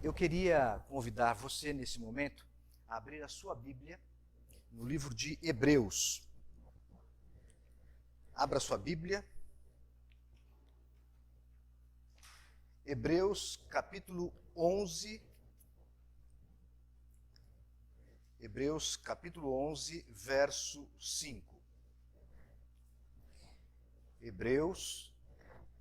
Eu queria convidar você, nesse momento, a abrir a sua Bíblia no livro de Hebreus. Abra sua Bíblia. Hebreus, capítulo 11. Hebreus, capítulo 11, verso 5. Hebreus,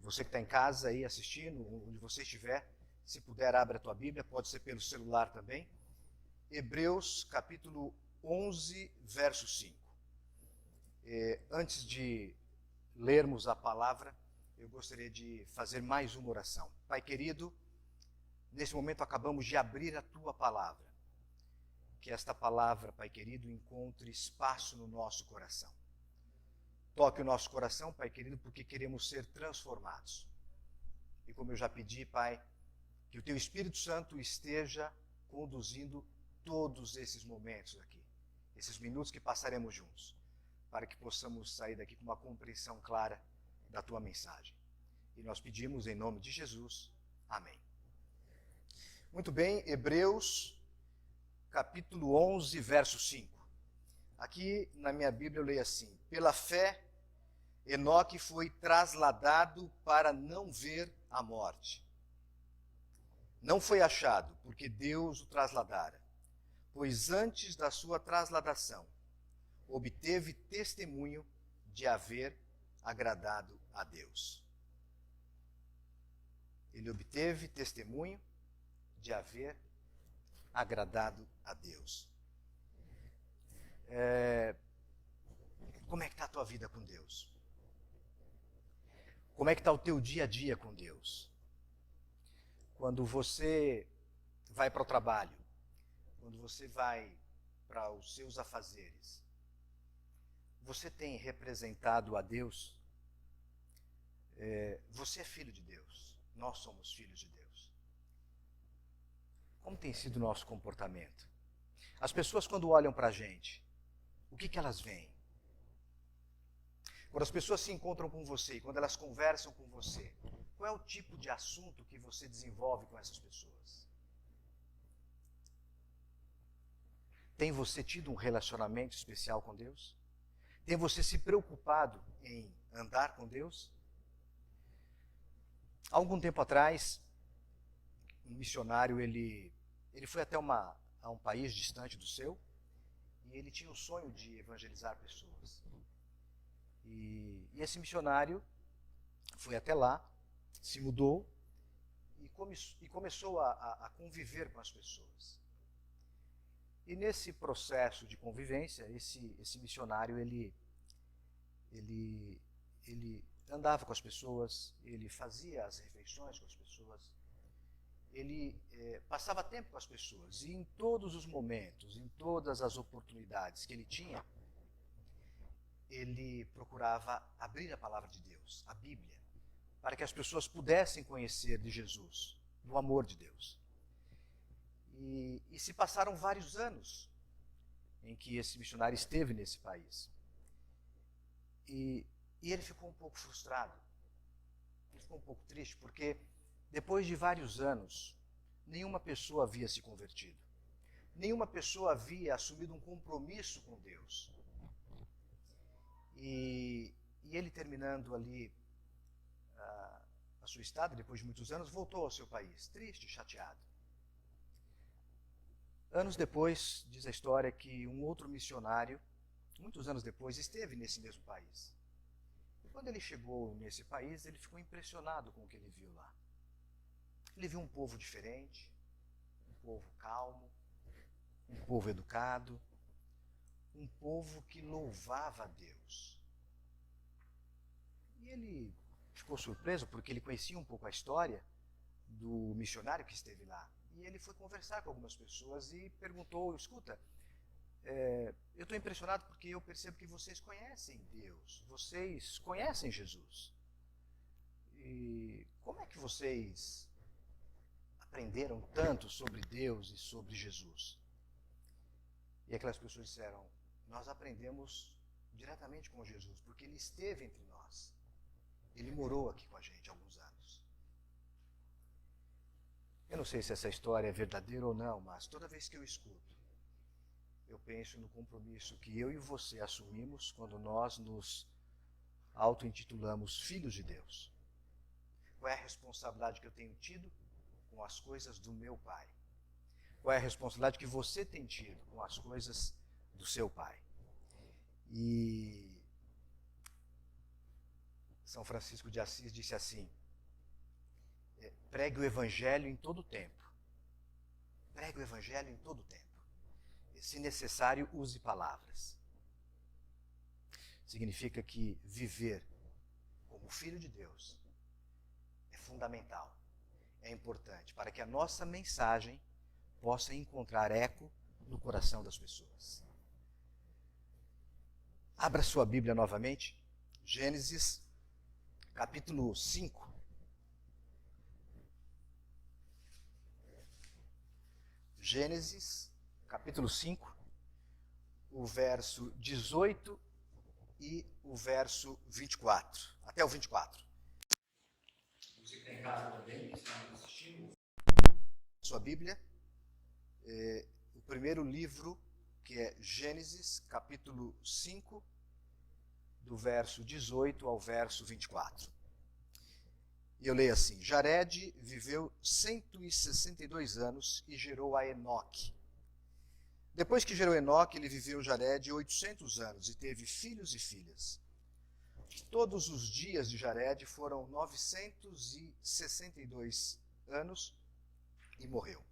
você que está em casa aí assistindo, onde você estiver, se puder, abra a tua Bíblia, pode ser pelo celular também. Hebreus, capítulo 11, verso 5. Antes de lermos a palavra, eu gostaria de fazer mais uma oração. Pai querido, nesse momento acabamos de abrir a tua palavra. Que esta palavra, Pai querido, encontre espaço no nosso coração. Toque o nosso coração, Pai querido, porque queremos ser transformados. E como eu já pedi, Pai, que o Teu Espírito Santo esteja conduzindo todos esses momentos aqui, esses minutos que passaremos juntos, para que possamos sair daqui com uma compreensão clara da Tua mensagem. E nós pedimos em nome de Jesus. Amém. Muito bem, Hebreus, capítulo 11, verso 5. Aqui na minha Bíblia eu leio assim: pela fé, Enoque foi trasladado para não ver a morte. Não foi achado, porque Deus o trasladara, pois antes da sua trasladação, obteve testemunho de haver agradado a Deus. Ele obteve testemunho de haver agradado a Deus. Como é que está a tua vida com Deus? Como é que está o teu dia a dia com Deus? Quando você vai para o trabalho, quando você vai para os seus afazeres, você tem representado a Deus? Você é filho de Deus, nós somos filhos de Deus. Como tem sido o nosso comportamento? As pessoas, quando olham para a gente, o que elas veem? Quando as pessoas se encontram com você e quando elas conversam com você, qual é o tipo de assunto que você desenvolve com essas pessoas? Tem você tido um relacionamento especial com Deus? Tem você se preocupado em andar com Deus? Há algum tempo atrás, um missionário, ele foi até a um país distante do seu, e ele tinha o sonho de evangelizar pessoas. E esse missionário foi até lá, se mudou e começou a conviver com as pessoas. E nesse processo de convivência, esse missionário, ele andava com as pessoas, ele fazia as refeições com as pessoas, ele passava tempo com as pessoas, e em todos os momentos, em todas as oportunidades que ele tinha, ele procurava abrir a palavra de Deus, a Bíblia, para que as pessoas pudessem conhecer de Jesus, do amor de Deus. E se passaram vários anos em que esse missionário esteve nesse país. E ele ficou um pouco frustrado, ele ficou um pouco triste, porque depois de vários anos, nenhuma pessoa havia se convertido. Nenhuma pessoa havia assumido um compromisso com Deus. E ele, terminando ali a sua estada, depois de muitos anos, voltou ao seu país, triste, chateado. Anos depois, diz a história que um outro missionário, muitos anos depois, esteve nesse mesmo país. E quando ele chegou nesse país, ele ficou impressionado com o que ele viu lá. Ele viu um povo diferente, um povo calmo, um povo educado, um povo que louvava a Deus. E ele ficou surpreso porque ele conhecia um pouco a história do missionário que esteve lá. E ele foi conversar com algumas pessoas e perguntou: escuta, eu estou impressionado porque eu percebo que vocês conhecem Deus, vocês conhecem Jesus. E como é que vocês aprenderam tanto sobre Deus e sobre Jesus? E aquelas pessoas disseram: nós aprendemos diretamente com Jesus, porque Ele esteve entre nós. Ele morou aqui com a gente há alguns anos. Eu não sei se essa história é verdadeira ou não, mas toda vez que eu escuto, eu penso no compromisso que eu e você assumimos quando nós nos auto-intitulamos filhos de Deus. Qual é a responsabilidade que eu tenho tido com as coisas do meu Pai? Qual é a responsabilidade que você tem tido com as coisas do seu Pai? E São Francisco de Assis disse assim: pregue o Evangelho em todo o tempo. Pregue o Evangelho em todo o tempo. E, se necessário, use palavras. Significa que viver como filho de Deus é fundamental, é importante, para que a nossa mensagem possa encontrar eco no coração das pessoas. Abra sua Bíblia novamente, Gênesis, capítulo 5. Gênesis, capítulo 5, o verso 18 e o verso 24, até o 24. Você que está em casa também, está nos assistindo, sua Bíblia, o primeiro livro, que é Gênesis, capítulo 5, do verso 18 ao verso 24. E eu leio assim: Jared viveu 162 anos e gerou a Enoque. Depois que gerou Enoque, ele viveu Jared 800 anos e teve filhos e filhas. Todos os dias de Jared foram 962 anos e morreu.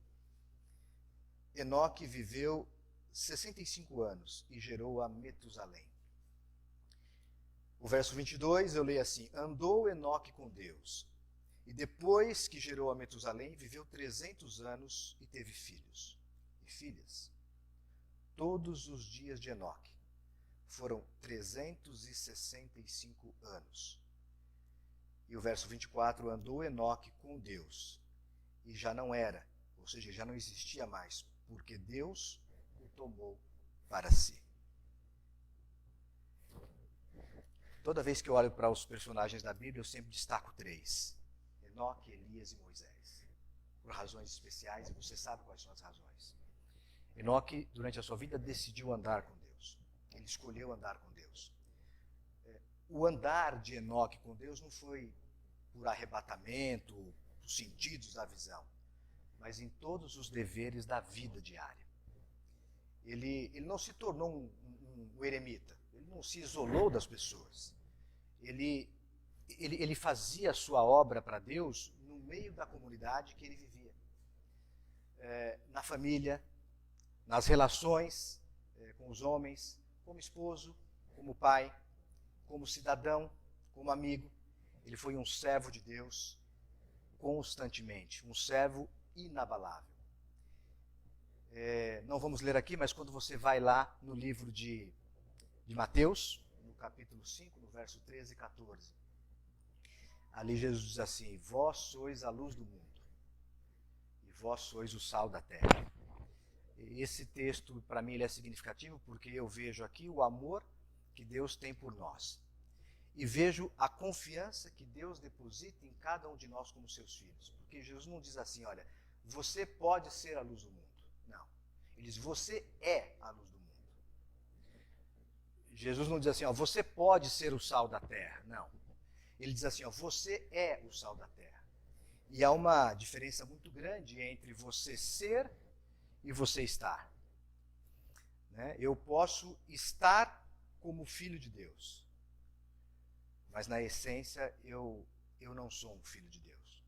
Enoque viveu 65 anos e gerou a Metusalém. O verso 22 eu leio assim: andou Enoque com Deus, e depois que gerou a Metusalém, viveu 300 anos e teve filhos e filhas. Todos os dias de Enoque foram 365 anos. E o verso 24, andou Enoque com Deus, e já não era, ou seja, já não existia mais, porque Deus o tomou para si. Toda vez que eu olho para os personagens da Bíblia, eu sempre destaco três: Enoque, Elias e Moisés. Por razões especiais, e você sabe quais são as razões. Enoque, durante a sua vida, decidiu andar com Deus. Ele escolheu andar com Deus. O andar de Enoque com Deus não foi por arrebatamento, dos sentidos da visão, mas em todos os deveres da vida diária. Ele não se tornou um eremita, ele não se isolou das pessoas. Ele fazia a sua obra para Deus no meio da comunidade que ele vivia. Na família, nas relações com os homens, como esposo, como pai, como cidadão, como amigo. Ele foi um servo de Deus constantemente, um servo inabalável. Não vamos ler aqui, mas quando você vai lá no livro de Mateus, no capítulo 5, no verso 13 e 14, ali Jesus diz assim: vós sois a luz do mundo, e vós sois o sal da terra. Esse texto, para mim, ele é significativo porque eu vejo aqui o amor que Deus tem por nós. E vejo a confiança que Deus deposita em cada um de nós como seus filhos. Porque Jesus não diz assim: olha, você pode ser a luz do mundo. Não. Ele diz: você é a luz do mundo. Jesus não diz assim: ó, você pode ser o sal da terra. Não. Ele diz assim: ó, você é o sal da terra. E há uma diferença muito grande entre você ser e você estar. Eu posso estar como filho de Deus, mas na essência eu não sou um filho de Deus.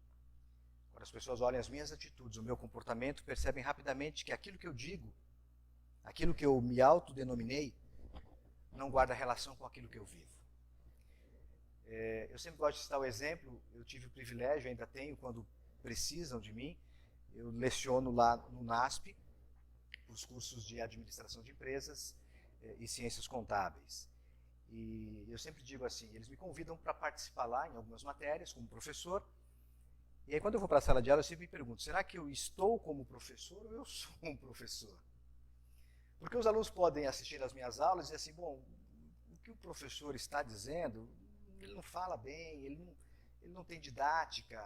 Quando as pessoas olham as minhas atitudes, o meu comportamento, percebem rapidamente que aquilo que eu digo, aquilo que eu me autodenominei, não guarda relação com aquilo que eu vivo. Eu sempre gosto de citar o exemplo. Eu tive o privilégio, ainda tenho, quando precisam de mim, eu leciono lá no NASP os cursos de administração de empresas e ciências contábeis. E eu sempre digo assim, eles me convidam para participar lá em algumas matérias como professor. E aí quando eu vou para a sala de aula, eu sempre me pergunto: será que eu estou como professor ou eu sou um professor? Porque os alunos podem assistir às minhas aulas e dizer assim: bom, o que o professor está dizendo, ele não fala bem, ele não tem didática,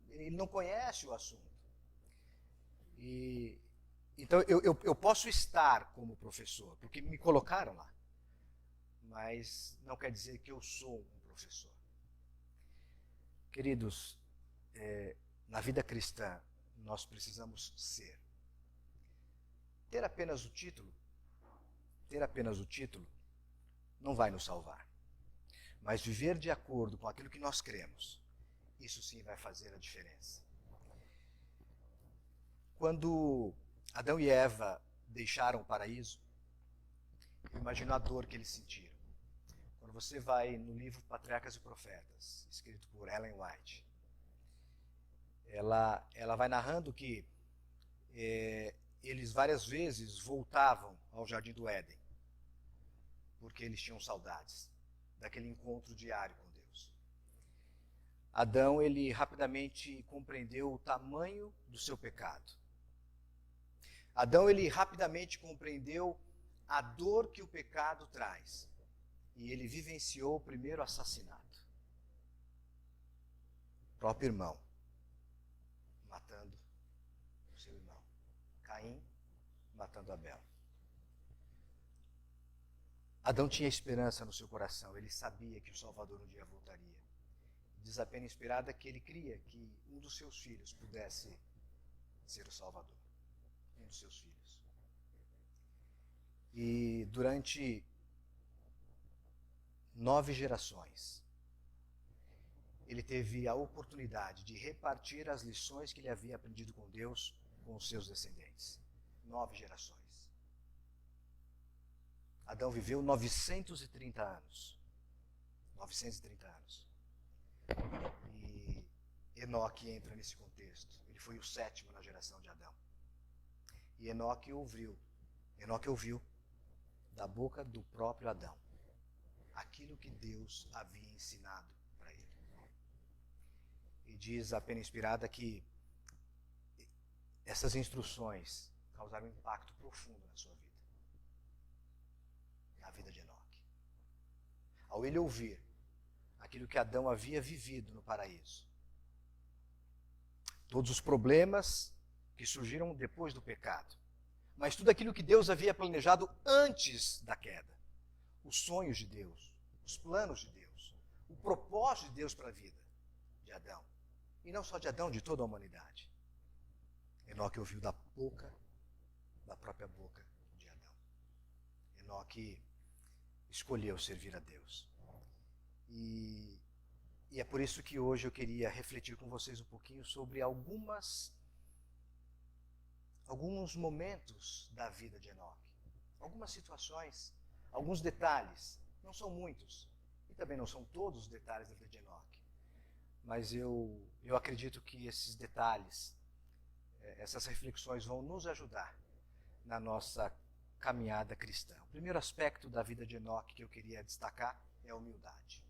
ele não conhece o assunto. Então eu posso estar como professor, porque me colocaram lá, mas não quer dizer que eu sou um professor. Queridos, na vida cristã, nós precisamos ser. Ter apenas o título não vai nos salvar. Mas viver de acordo com aquilo que nós cremos, isso sim vai fazer a diferença. Quando Adão e Eva deixaram o paraíso, imagina a dor que eles sentiram. Quando você vai no livro Patriarcas e Profetas, escrito por Ellen White, ela vai narrando que eles várias vezes voltavam ao Jardim do Éden, porque eles tinham saudades daquele encontro diário com Deus. Adão, ele rapidamente compreendeu o tamanho do seu pecado. Adão, ele rapidamente compreendeu a dor que o pecado traz. E ele vivenciou o primeiro assassinato. O próprio irmão, matando o seu irmão. Caim, matando Abel. Adão tinha esperança no seu coração, ele sabia que o Salvador um dia voltaria. Diz a pena inspirada que ele cria que um dos seus filhos pudesse ser o Salvador. Um dos seus filhos. E durante 9 gerações, ele teve a oportunidade de repartir as lições que ele havia aprendido com Deus com os seus descendentes. 9 gerações. Adão viveu 930 anos. 930 anos. E Enoque entra nesse contexto. Ele foi o 7º na geração de Adão. E Enoque ouviu da boca do próprio Adão aquilo que Deus havia ensinado para ele. E diz a pena inspirada que essas instruções causaram um impacto profundo na sua vida. Na vida de Enoque. Ao ele ouvir aquilo que Adão havia vivido no paraíso, todos os problemas que surgiram depois do pecado, mas tudo aquilo que Deus havia planejado antes da queda, os sonhos de Deus, os planos de Deus, o propósito de Deus para a vida de Adão, e não só de Adão, de toda a humanidade. Enoque ouviu da própria boca de Adão. Enoque escolheu servir a Deus. E é por isso que hoje eu queria refletir com vocês um pouquinho sobre alguns momentos da vida de Enoque. Algumas situações, alguns detalhes. Não são muitos. E também não são todos os detalhes da vida de Enoque. Mas eu acredito que esses detalhes, essas reflexões vão nos ajudar na nossa caminhada cristã. O primeiro aspecto da vida de Enoque que eu queria destacar é a humildade.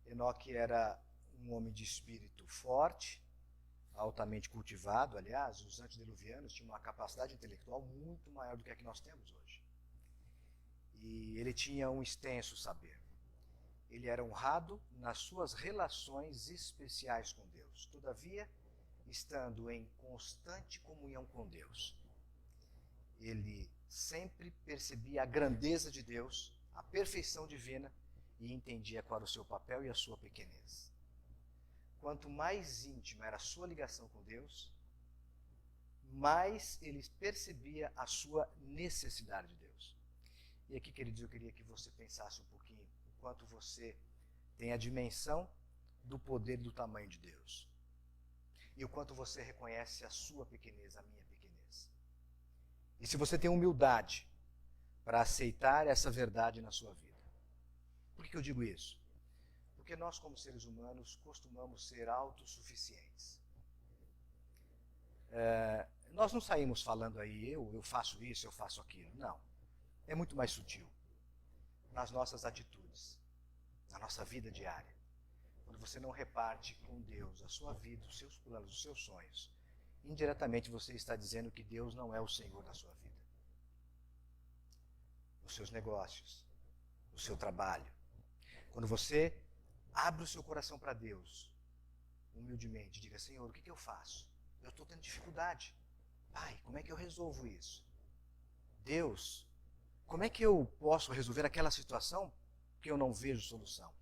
Enoque era um homem de espírito forte, altamente cultivado. Aliás, os antediluvianos tinham uma capacidade intelectual muito maior do que a que nós temos hoje. E ele tinha um extenso saber. Ele era honrado nas suas relações especiais com Deus. Todavia, estando em constante comunhão com Deus, ele sempre percebia a grandeza de Deus, a perfeição divina, e entendia qual era o seu papel e a sua pequenez. Quanto mais íntima era a sua ligação com Deus, mais ele percebia a sua necessidade de Deus. E aqui, queridos, eu queria que você pensasse um pouquinho o quanto você tem a dimensão do poder e do tamanho de Deus. E o quanto você reconhece a sua pequenez, a minha pequenez. E se você tem humildade para aceitar essa verdade na sua vida. Por que eu digo isso? Porque nós, como seres humanos, costumamos ser autossuficientes. Nós não saímos falando aí, eu faço isso, eu faço aquilo. Não. É muito mais sutil. Nas nossas atitudes, na nossa vida diária. Quando você não reparte com Deus a sua vida, os seus planos, os seus sonhos, indiretamente você está dizendo que Deus não é o Senhor da sua vida. Nos seus negócios, no seu trabalho. Quando você abre o seu coração para Deus, humildemente, diga: Senhor, o que eu faço? Eu estou tendo dificuldade. Pai, como é que eu resolvo isso? Deus, como é que eu posso resolver aquela situação que eu não vejo solução?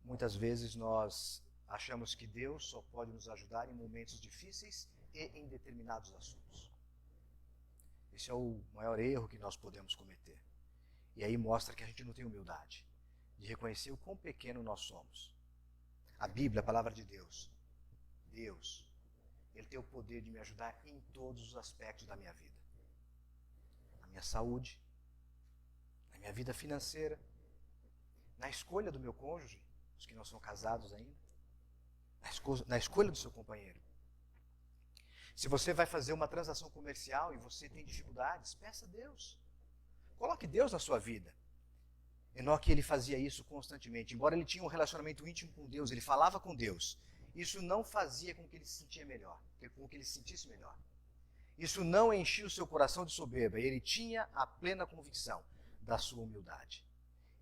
Muitas vezes nós achamos que Deus só pode nos ajudar em momentos difíceis e em determinados assuntos. Esse é o maior erro que nós podemos cometer. E aí mostra que a gente não tem humildade de reconhecer o quão pequeno nós somos. A Bíblia, a palavra de Deus, Ele tem o poder de me ajudar em todos os aspectos da minha vida. Na minha saúde, na minha vida financeira, na escolha do meu cônjuge, os que não são casados ainda, na escolha do seu companheiro. Se você vai fazer uma transação comercial e você tem dificuldades, peça a Deus. Coloque Deus na sua vida. Enoque, ele fazia isso constantemente. Embora ele tinha um relacionamento íntimo com Deus, ele falava com Deus. Isso não fazia com que ele se sentia melhor, com que ele se sentisse melhor. Isso não enchia o seu coração de soberba. Ele tinha a plena convicção da sua humildade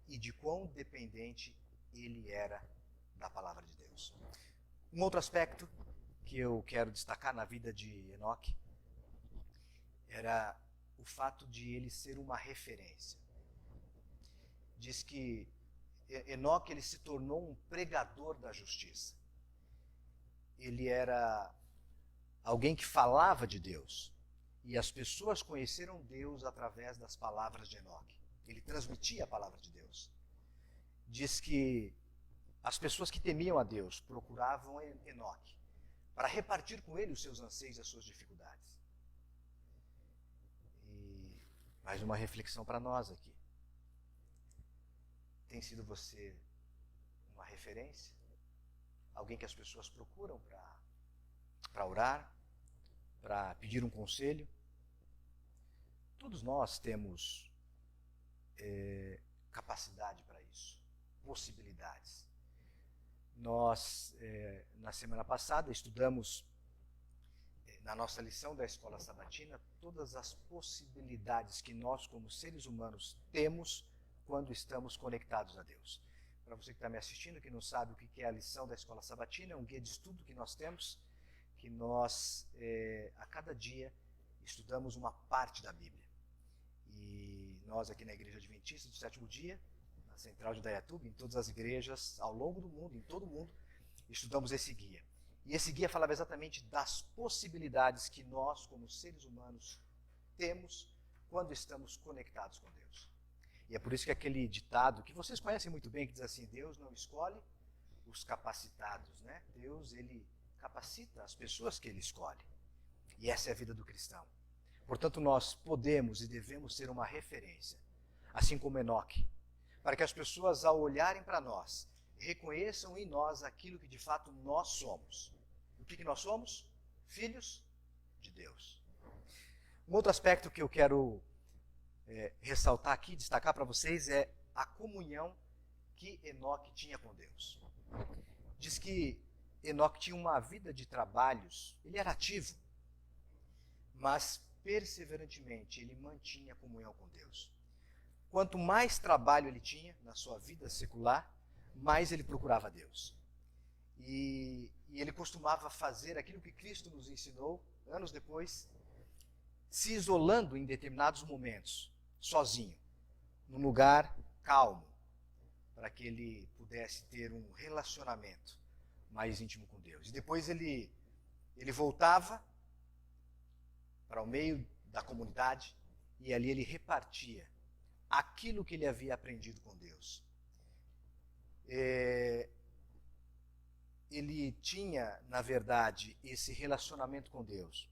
e de quão dependente ele era da palavra de Deus. Um outro aspecto que eu quero destacar na vida de Enoque era o fato de ele ser uma referência. Diz que Enoque ele se tornou um pregador da justiça. Ele era alguém que falava de Deus. E as pessoas conheceram Deus através das palavras de Enoque. Ele transmitia a palavra de Deus. Diz que as pessoas que temiam a Deus procuravam Enoque para repartir com ele os seus anseios e as suas dificuldades. E mais uma reflexão para nós aqui. Tem sido você uma referência? Alguém que as pessoas procuram para orar, para pedir um conselho? Todos nós temos capacidade para isso, possibilidades. Nós, na semana passada, estudamos na nossa lição da Escola Sabatina todas as possibilidades que nós, como seres humanos, temos quando estamos conectados a Deus. Para você que está me assistindo, que não sabe o que é a lição da Escola Sabatina, é um guia de estudo que nós temos, que nós, a cada dia, estudamos uma parte da Bíblia. E nós aqui na Igreja Adventista do Sétimo Dia, na Central de Indaiatuba, em todas as igrejas ao longo do mundo, em todo o mundo, estudamos esse guia. E esse guia falava exatamente das possibilidades que nós, como seres humanos, temos quando estamos conectados com Deus. E é por isso que aquele ditado, que vocês conhecem muito bem, que diz assim, Deus não escolhe os capacitados, né? Deus, ele capacita as pessoas que ele escolhe. E essa é a vida do cristão. Portanto, nós podemos e devemos ser uma referência, assim como Enoque, para que as pessoas, ao olharem para nós, reconheçam em nós aquilo que de fato nós somos. O que nós somos? Filhos de Deus. Um outro aspecto que eu quero ressaltar aqui, destacar para vocês, é a comunhão que Enoque tinha com Deus. Diz que Enoque tinha uma vida de trabalhos, ele era ativo, mas perseverantemente ele mantinha a comunhão com Deus. Quanto mais trabalho ele tinha na sua vida secular, mais ele procurava Deus. E ele costumava fazer aquilo que Cristo nos ensinou, anos depois, se isolando em determinados momentos, sozinho, num lugar calmo, para que ele pudesse ter um relacionamento mais íntimo com Deus. E depois ele voltava para o meio da comunidade e ali ele repartia aquilo que ele havia aprendido com Deus. Ele tinha, na verdade, esse relacionamento com Deus,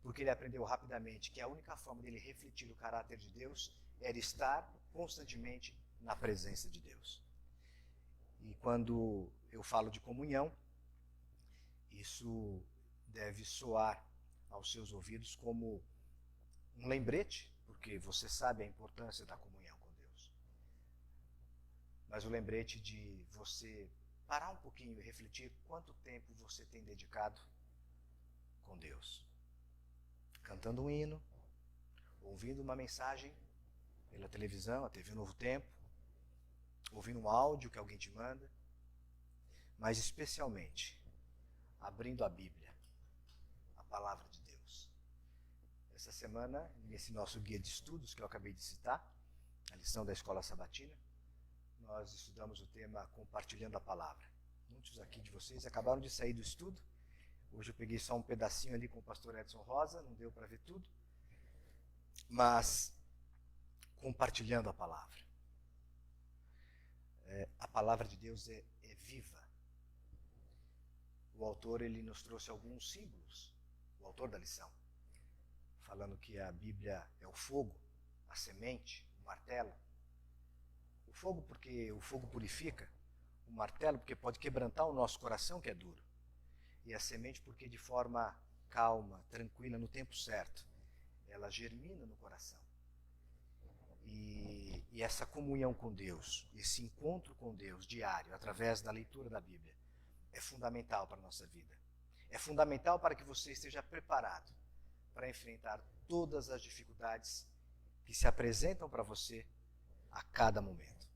porque ele aprendeu rapidamente que a única forma dele refletir o caráter de Deus era estar constantemente na presença de Deus. E quando eu falo de comunhão, isso deve soar aos seus ouvidos como um lembrete, porque você sabe a importância da comunhão com Deus. Mas o lembrete de você parar um pouquinho e refletir quanto tempo você tem dedicado com Deus. Cantando um hino, ouvindo uma mensagem pela televisão, a TV Novo Tempo, ouvindo um áudio que alguém te manda, mas especialmente abrindo a Bíblia, a palavra de Deus. Essa semana, nesse nosso guia de estudos que eu acabei de citar, a lição da Escola Sabatina, nós estudamos o tema Compartilhando a Palavra. Muitos aqui de vocês acabaram de sair do estudo. Hoje eu peguei só um pedacinho ali com o pastor Edson Rosa, não deu para ver tudo. Mas, compartilhando a palavra. A palavra de Deus é viva. O autor ele nos trouxe alguns símbolos, o autor da lição, falando que a Bíblia é o fogo, a semente, o martelo. O fogo porque o fogo purifica, o martelo porque pode quebrantar o nosso coração que é duro, e a semente porque de forma calma, tranquila, no tempo certo, ela germina no coração. E essa comunhão com Deus, esse encontro com Deus diário, através da leitura da Bíblia, é fundamental para a nossa vida. É fundamental para que você esteja preparado para enfrentar todas as dificuldades que se apresentam para você a cada momento.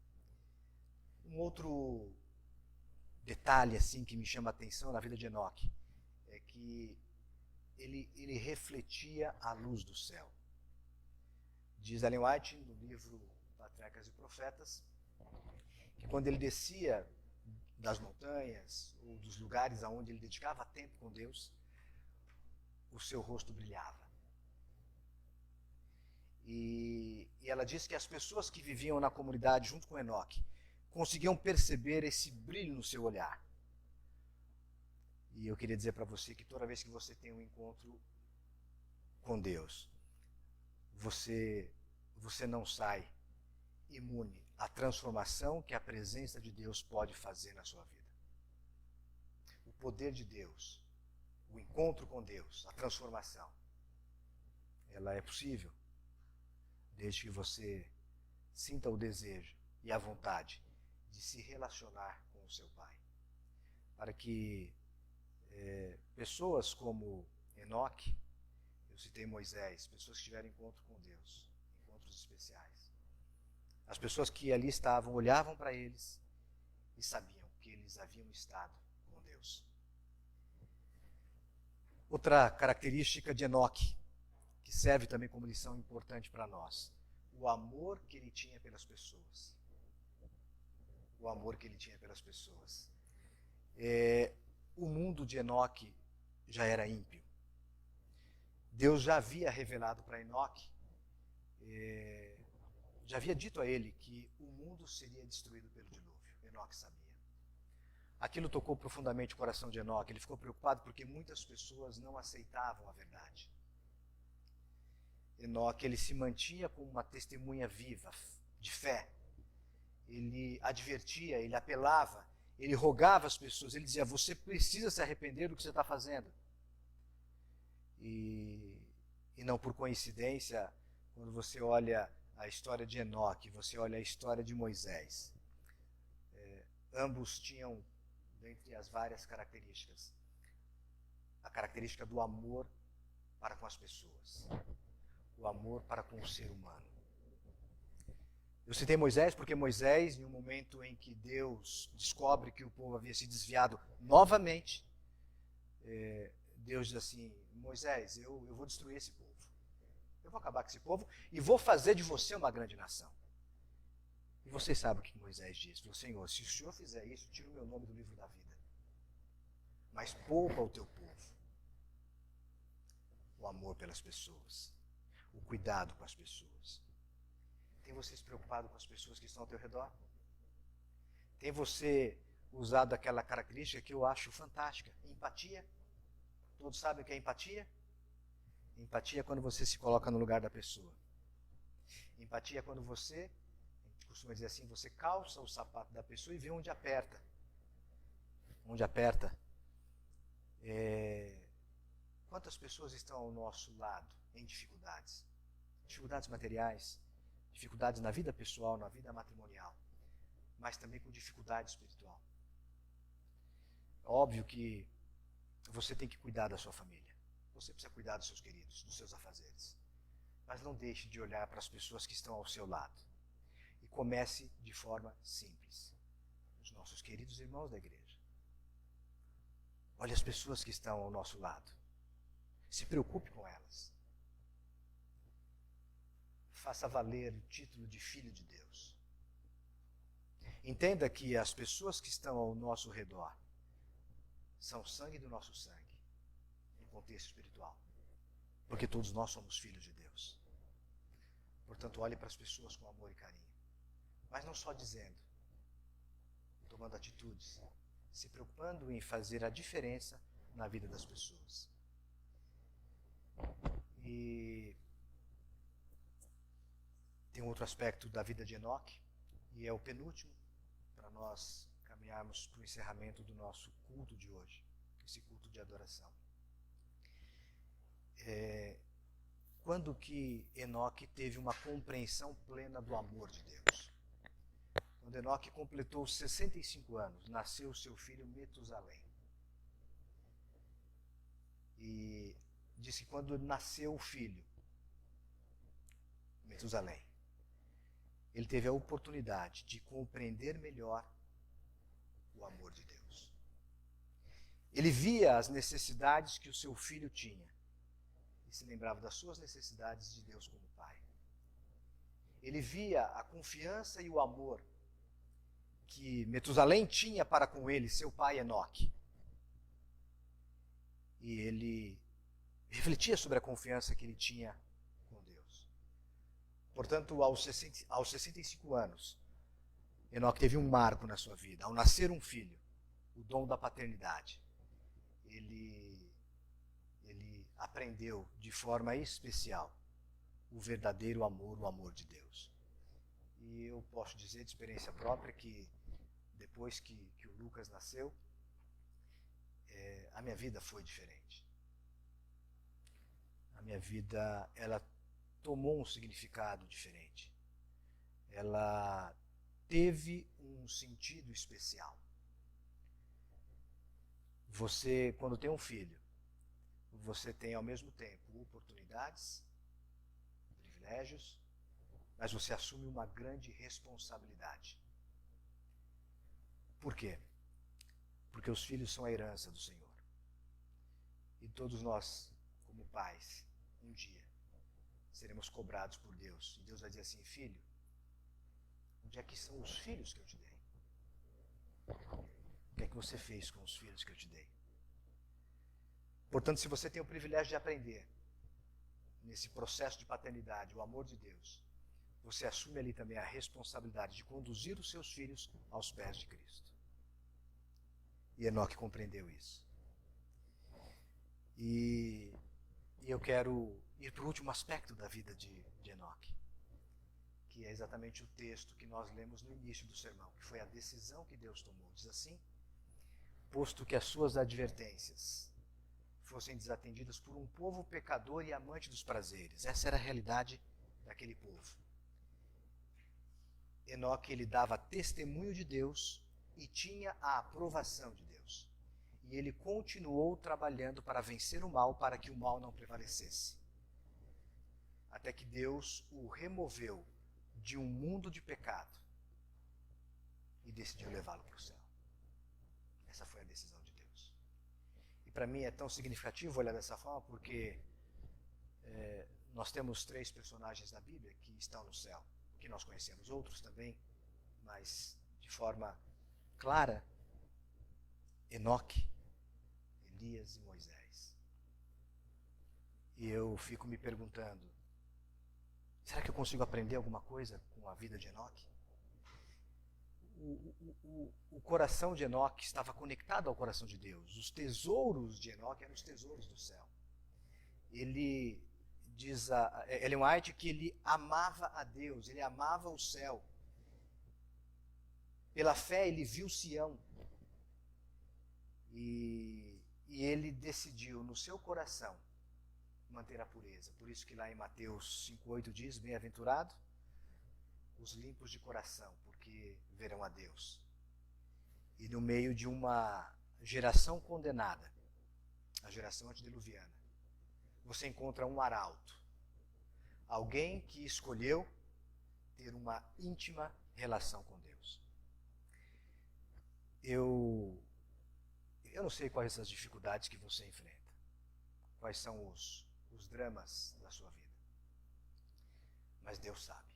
Um outro detalhe assim que me chama a atenção na vida de Enoque é que ele refletia a luz do céu. Diz Ellen White, no livro Patriarcas e Profetas, que quando ele descia das montanhas ou dos lugares aonde ele dedicava tempo com Deus, o seu rosto brilhava. E ela diz que as pessoas que viviam na comunidade junto com Enoque conseguiam perceber esse brilho no seu olhar. E eu queria dizer para você que toda vez que você tem um encontro com Deus, você não sai imune à transformação que a presença de Deus pode fazer na sua vida. O poder de Deus, o encontro com Deus, a transformação, ela é possível desde que você sinta o desejo e a vontade de se relacionar com o seu Pai. Para que pessoas como Enoque, eu citei Moisés, pessoas que tiveram encontro com Deus, encontros especiais. As pessoas que ali estavam olhavam para eles e sabiam que eles haviam estado com Deus. Outra característica de Enoque, que serve também como lição importante para nós, o amor que ele tinha pelas pessoas. O amor que ele tinha pelas pessoas. O mundo de Enoque já era ímpio. Deus já havia revelado para Enoque, já havia dito a ele que o mundo seria destruído pelo dilúvio. Enoque sabia. Aquilo tocou profundamente o coração de Enoque. Ele ficou preocupado porque muitas pessoas não aceitavam a verdade. Enoque, ele se mantinha como uma testemunha viva, de fé. Ele advertia, ele apelava, ele rogava às pessoas, ele dizia, você precisa se arrepender do que você está fazendo. E não por coincidência, quando você olha a história de Enoque, você olha a história de Moisés, ambos tinham, dentre as várias características, a característica do amor para com as pessoas, o amor para com o ser humano. Eu citei Moisés porque Moisés, em um momento em que Deus descobre que o povo havia se desviado novamente, Deus diz assim, Moisés, eu vou destruir esse povo. Eu vou acabar com esse povo e vou fazer de você uma grande nação. E vocês sabem o que Moisés disse. Falou, Senhor, se o Senhor fizer isso, tira o meu nome do livro da vida. Mas poupa o teu povo. O amor pelas pessoas. O cuidado com as pessoas. Tem você se preocupado com as pessoas que estão ao teu redor? Tem você usado aquela característica que eu acho fantástica, empatia? Todos sabem o que é empatia? Empatia é quando você se coloca no lugar da pessoa. Empatia é quando você, a gente costuma dizer assim, você calça o sapato da pessoa e vê onde aperta. Onde aperta. Quantas pessoas estão ao nosso lado em dificuldades? Dificuldades materiais, dificuldades na vida pessoal, na vida matrimonial, mas também com dificuldade espiritual. Óbvio que você tem que cuidar da sua família. Você precisa cuidar dos seus queridos, dos seus afazeres. Mas não deixe de olhar para as pessoas que estão ao seu lado. E comece de forma simples. Os nossos queridos irmãos da igreja. Olhe as pessoas que estão ao nosso lado. Se preocupe com elas. faça valer o título de filho de Deus. Entenda que as pessoas que estão ao nosso redor são sangue do nosso sangue, em contexto espiritual, porque todos nós somos filhos de Deus. Portanto, olhe para as pessoas com amor e carinho, mas não só dizendo, tomando atitudes, se preocupando em fazer a diferença na vida das pessoas. E tem um outro aspecto da vida de Enoque, e é o penúltimo, para nós caminharmos para o encerramento do nosso culto de hoje, esse culto de adoração. Quando que Enoque teve uma compreensão plena do amor de Deus? Quando Enoque completou 65 anos, nasceu seu filho Metusalém. E diz que quando nasceu o filho, Metusalém, ele teve a oportunidade de compreender melhor o amor de Deus. Ele via as necessidades que o seu filho tinha e se lembrava das suas necessidades de Deus como Pai. Ele via a confiança e o amor que Metusalém tinha para com ele, seu pai Enoque. E ele refletia sobre a confiança que ele tinha com Deus. Portanto, aos 65 anos, Enoque teve um marco na sua vida. Ao nascer um filho, o dom da paternidade, ele aprendeu de forma especial o verdadeiro amor, o amor de Deus. E eu posso dizer de experiência própria que depois que o Lucas nasceu, a minha vida foi diferente. A minha vida, ela tomou um significado diferente. Ela teve um sentido especial. Você, quando tem um filho, você tem ao mesmo tempo oportunidades, privilégios, mas você assume uma grande responsabilidade. Por quê? Porque os filhos são a herança do Senhor. E todos nós, como pais, um dia seremos cobrados por Deus. E Deus vai dizer assim: filho, onde é que são os filhos que eu te dei? O que é que você fez com os filhos que eu te dei? Portanto, se você tem o privilégio de aprender nesse processo de paternidade o amor de Deus, você assume ali também a responsabilidade de conduzir os seus filhos aos pés de Cristo. E Enoque compreendeu isso. E eu quero ir para o último aspecto da vida de Enoque, que é exatamente o texto que nós lemos no início do sermão, que foi a decisão que Deus tomou. Diz assim: posto que as suas advertências fossem desatendidas por um povo pecador e amante dos prazeres. Essa era a realidade daquele povo. Enoque, ele dava testemunho de Deus e tinha a aprovação de Deus. E ele continuou trabalhando para vencer o mal, para que o mal não prevalecesse. Até que Deus o removeu de um mundo de pecado e decidiu levá-lo para o céu. Essa foi a decisão de Deus. E para mim é tão significativo olhar dessa forma porque nós temos 3 personagens na Bíblia que estão no céu, que nós conhecemos, outros também, mas de forma clara: Enoque, Elias e Moisés. E eu fico me perguntando, será que eu consigo aprender alguma coisa com a vida de Enoque? O coração de Enoque estava conectado ao coração de Deus. Os tesouros de Enoque eram os tesouros do céu. Ele diz Ellen White que ele amava a Deus, ele amava o céu. Pela fé ele viu Sião. E ele decidiu no seu coração manter a pureza. Por isso que lá em Mateus 5,8 diz: bem-aventurado os limpos de coração, porque verão a Deus. E no meio de uma geração condenada, a geração antediluviana, você encontra um arauto, alguém que escolheu ter uma íntima relação com Deus. Eu não sei quais são as dificuldades que você enfrenta, quais são os dramas da sua vida. mas Deus sabe.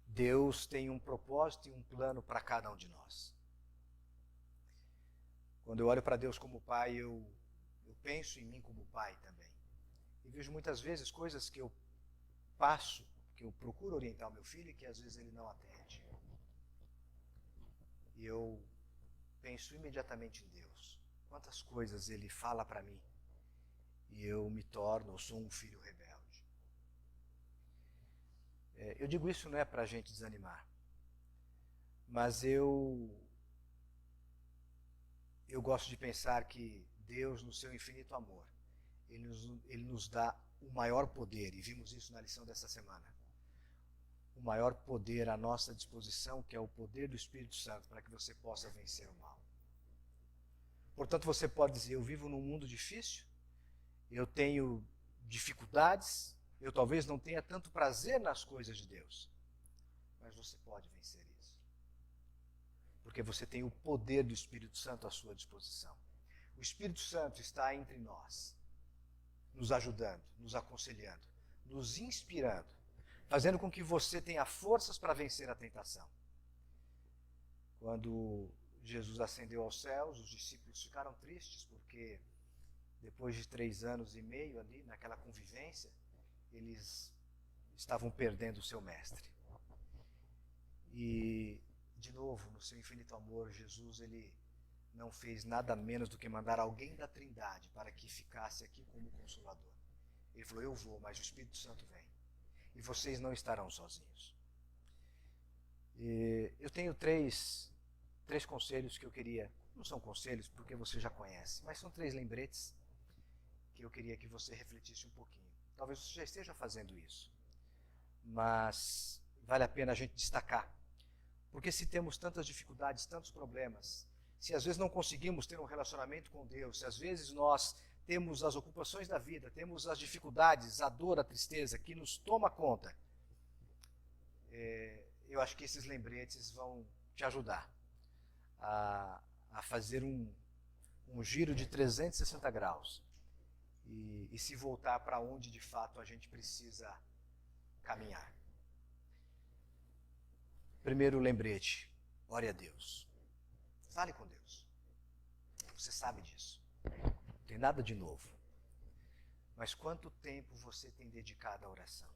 Deus tem um propósito e um plano para cada um de nós. Quando eu olho para Deus como Pai, eu penso em mim como Pai também. E vejo muitas vezes coisas que eu passo, que eu procuro orientar o meu filho e que às vezes ele não atende. E eu penso imediatamente em Deus. Quantas coisas Ele fala para mim e eu sou um filho rebelde. Eu digo isso não é para a gente desanimar, mas eu gosto de pensar que Deus, no seu infinito amor, Ele nos dá o maior poder, e vimos isso na lição dessa semana. O maior poder à nossa disposição, que é o poder do Espírito Santo, para que você possa vencer o mal. Portanto, você pode dizer, eu vivo num mundo difícil, eu tenho dificuldades, eu talvez não tenha tanto prazer nas coisas de Deus, mas você pode vencer isso. Porque você tem o poder do Espírito Santo à sua disposição. O Espírito Santo está entre nós, nos ajudando, nos aconselhando, nos inspirando, fazendo com que você tenha forças para vencer a tentação. Quando Jesus ascendeu aos céus, os discípulos ficaram tristes, porque depois de 3 anos e meio ali, naquela convivência, eles estavam perdendo o seu mestre. E, de novo, no seu infinito amor, Jesus, ele não fez nada menos do que mandar alguém da Trindade para que ficasse aqui como Consolador. Ele falou, eu vou, mas o Espírito Santo vem. E vocês não estarão sozinhos. E eu tenho três conselhos que eu queria, não são conselhos porque você já conhece, mas são 3 lembretes que eu queria que você refletisse um pouquinho. Talvez você já esteja fazendo isso, mas vale a pena a gente destacar. Porque se temos tantas dificuldades, tantos problemas, se às vezes não conseguimos ter um relacionamento com Deus, se às vezes nós temos as ocupações da vida, temos as dificuldades, a dor, a tristeza que nos toma conta, eu acho que esses lembretes vão te ajudar a fazer um giro de 360 graus e se voltar para onde de fato a gente precisa caminhar. Primeiro lembrete, ore a Deus. Fale com Deus. Você sabe disso. Não tem nada de novo. Mas quanto tempo você tem dedicado à oração?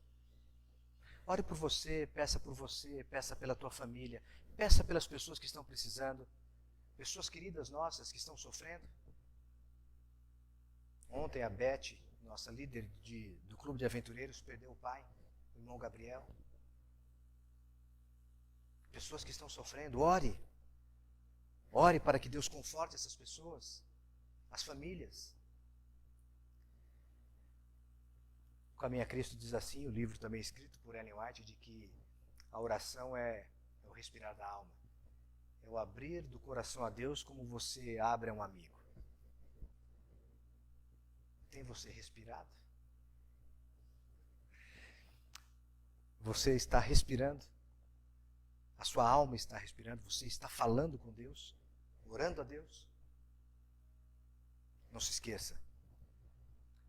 Ore por você, peça pela tua família, peça pelas pessoas que estão precisando, pessoas queridas nossas que estão sofrendo. Ontem a Beth, nossa líder do Clube de Aventureiros, perdeu o pai, o irmão Gabriel. Pessoas que estão sofrendo, ore. Ore para que Deus conforte essas pessoas, as famílias. O Caminho a Cristo diz assim, o livro também escrito por Ellen White, de que a oração é o respirar da alma. É o abrir do coração a Deus como você abre a um amigo. Tem você respirado? Você está respirando? A sua alma está respirando? Você está falando com Deus? Orando a Deus? Não se esqueça.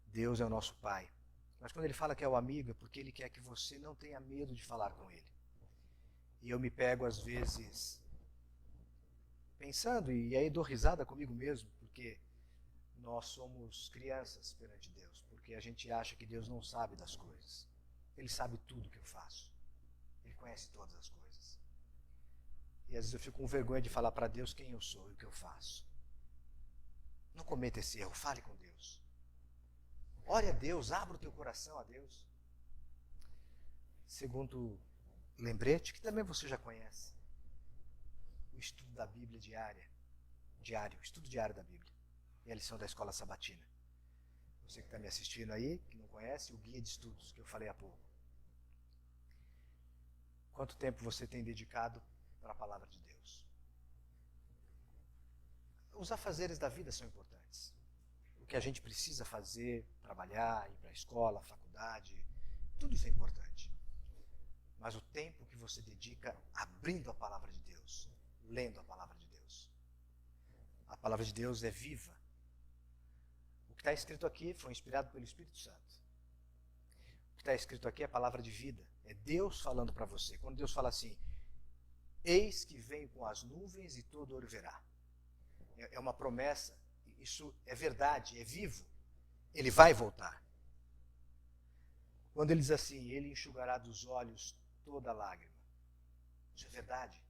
Deus é o nosso Pai. Mas quando Ele fala que é o amigo, é porque Ele quer que você não tenha medo de falar com Ele. E eu me pego às vezes pensando, e aí dou risada comigo mesmo, porque nós somos crianças perante Deus, porque a gente acha que Deus não sabe das coisas. Ele sabe tudo que eu faço. Ele conhece todas as coisas. E às vezes eu fico com vergonha de falar para Deus quem eu sou e o que eu faço. Não cometa esse erro, fale com Deus. Ore a Deus, abra o teu coração a Deus. Segundo lembrete, que também você já conhece, o estudo da Bíblia diário, estudo diário da Bíblia. E a lição da escola sabatina. Você que está me assistindo aí, que não conhece, o guia de estudos que eu falei há pouco. Quanto tempo você tem dedicado para a palavra de Deus? Os afazeres da vida são importantes. O que a gente precisa fazer, trabalhar, ir para a escola, faculdade, tudo isso é importante. Mas o tempo que você dedica abrindo a palavra de Deus, lendo a palavra de Deus. A palavra de Deus é viva. O que está escrito aqui foi inspirado pelo Espírito Santo. O que está escrito aqui é a palavra de vida. É Deus falando para você. Quando Deus fala assim, eis que venho com as nuvens e todo olho verá. É uma promessa. Isso é verdade, é vivo. Ele vai voltar. Quando ele diz assim, ele enxugará dos olhos toda lágrima. Isso é verdade.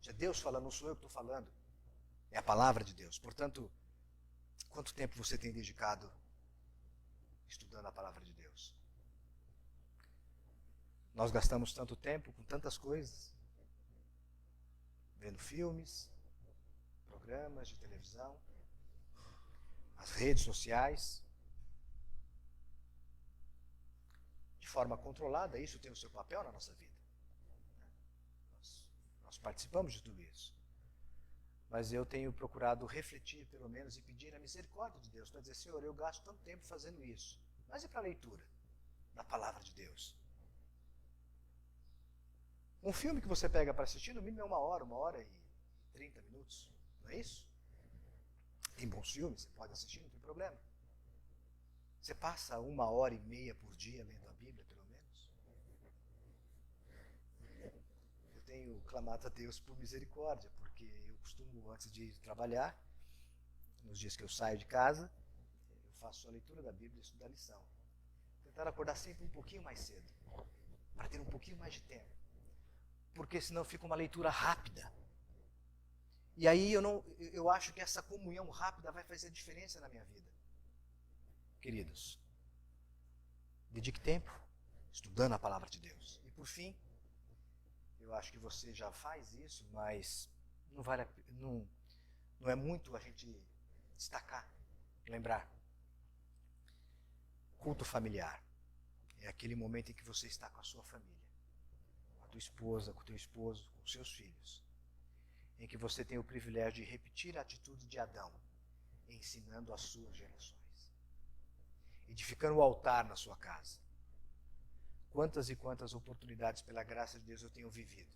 Isso é Deus falando, não sou eu que estou falando. É a palavra de Deus. Portanto, quanto tempo você tem dedicado estudando a palavra de Deus? Nós gastamos tanto tempo com tantas coisas, vendo filmes, programas de televisão, as redes sociais, de forma controlada. Isso tem o seu papel na nossa vida. Nós participamos de tudo isso. Mas eu tenho procurado refletir, pelo menos, e pedir a misericórdia de Deus, para dizer, Senhor, eu gasto tanto tempo fazendo isso. Mas e para a leitura da palavra de Deus? Um filme que você pega para assistir, no mínimo é 1 hora e 30 minutos. Não é isso? Tem bons filmes, você pode assistir, não tem problema. Você passa 1h30 por dia lendo a Bíblia, pelo menos? Eu tenho clamado a Deus por misericórdia, porque eu costumo, antes de ir trabalhar, nos dias que eu saio de casa, eu faço a leitura da Bíblia e estudo a lição. Tentar acordar sempre um pouquinho mais cedo, para ter um pouquinho mais de tempo. Porque senão fica uma leitura rápida. E aí eu acho que essa comunhão rápida vai fazer diferença na minha vida. Queridos, dedique tempo estudando a palavra de Deus. E por fim, eu acho que você já faz isso, mas não é muito a gente destacar, lembrar. Culto familiar é aquele momento em que você está com a sua família, com a tua esposa, com o teu esposo, com os seus filhos, em que você tem o privilégio de repetir a atitude de Adão, ensinando as suas gerações, edificando o altar na sua casa. Quantas e quantas oportunidades, pela graça de Deus, eu tenho vivido,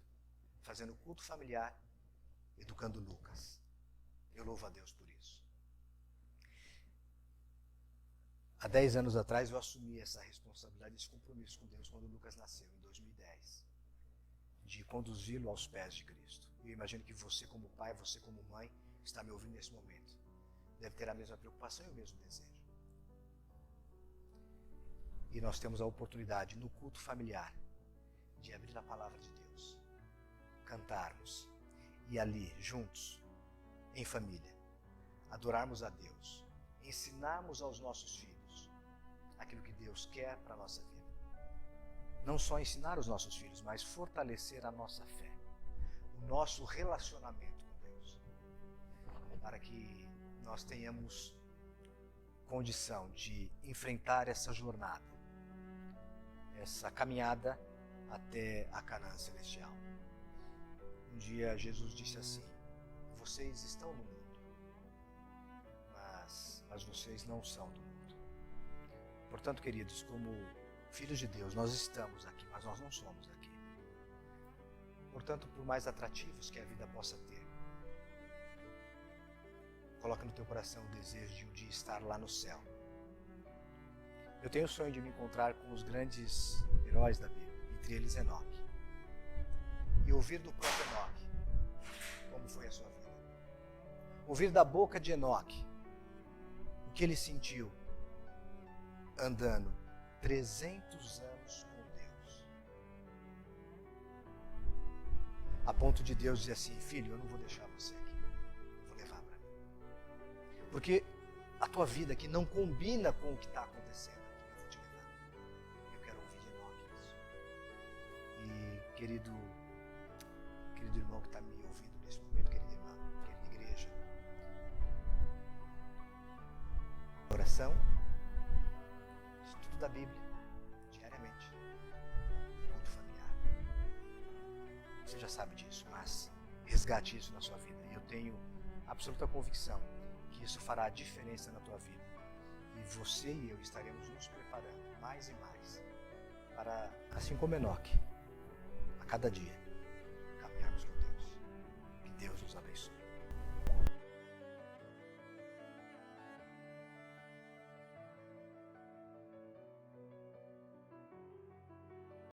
fazendo culto familiar, educando Lucas. Eu louvo a Deus por isso. Há 10 anos atrás eu assumi essa responsabilidade, esse compromisso com Deus, quando o Lucas nasceu, em 2010, de conduzi-lo aos pés de Cristo. Eu imagino que você como pai, você como mãe, está me ouvindo nesse momento, deve ter a mesma preocupação e o mesmo desejo. E nós temos a oportunidade, no culto familiar, de abrir a palavra de Deus, cantarmos e ali, juntos, em família, adorarmos a Deus, ensinarmos aos nossos filhos aquilo que Deus quer para a nossa vida. Não só ensinar os nossos filhos, mas fortalecer a nossa fé, o nosso relacionamento com Deus, para que nós tenhamos condição de enfrentar essa jornada, essa caminhada até a Canaã celestial. Um dia Jesus disse assim: vocês estão no mundo, mas vocês não são do mundo. Portanto, queridos, como filhos de Deus, nós estamos aqui, mas nós não somos daqui. Portanto, por mais atrativos que a vida possa ter, coloca no teu coração o desejo de um dia estar lá no céu. Eu tenho o sonho de me encontrar com os grandes heróis da Bíblia, entre eles Enoque, e ouvir do próprio Enoque como foi a sua vida. Ouvir da boca de Enoque o que ele sentiu andando 300 anos com Deus, a ponto de Deus dizer assim: filho, eu não vou deixar você aqui, eu vou levar para mim, porque a tua vida aqui não combina com o que está acontecendo aqui, eu vou te levar. Eu quero ouvir de Enoque isso. E querido irmão que está me ouvindo nesse momento, querida irmã, querida igreja, oração, estudo da Bíblia diariamente, culto familiar. Você já sabe disso, mas resgate isso na sua vida. E eu tenho absoluta convicção que isso fará a diferença na tua vida. E você e eu estaremos nos preparando mais e mais para, assim como Enoque, a cada dia caminharmos com Deus. Que Deus nos abençoe.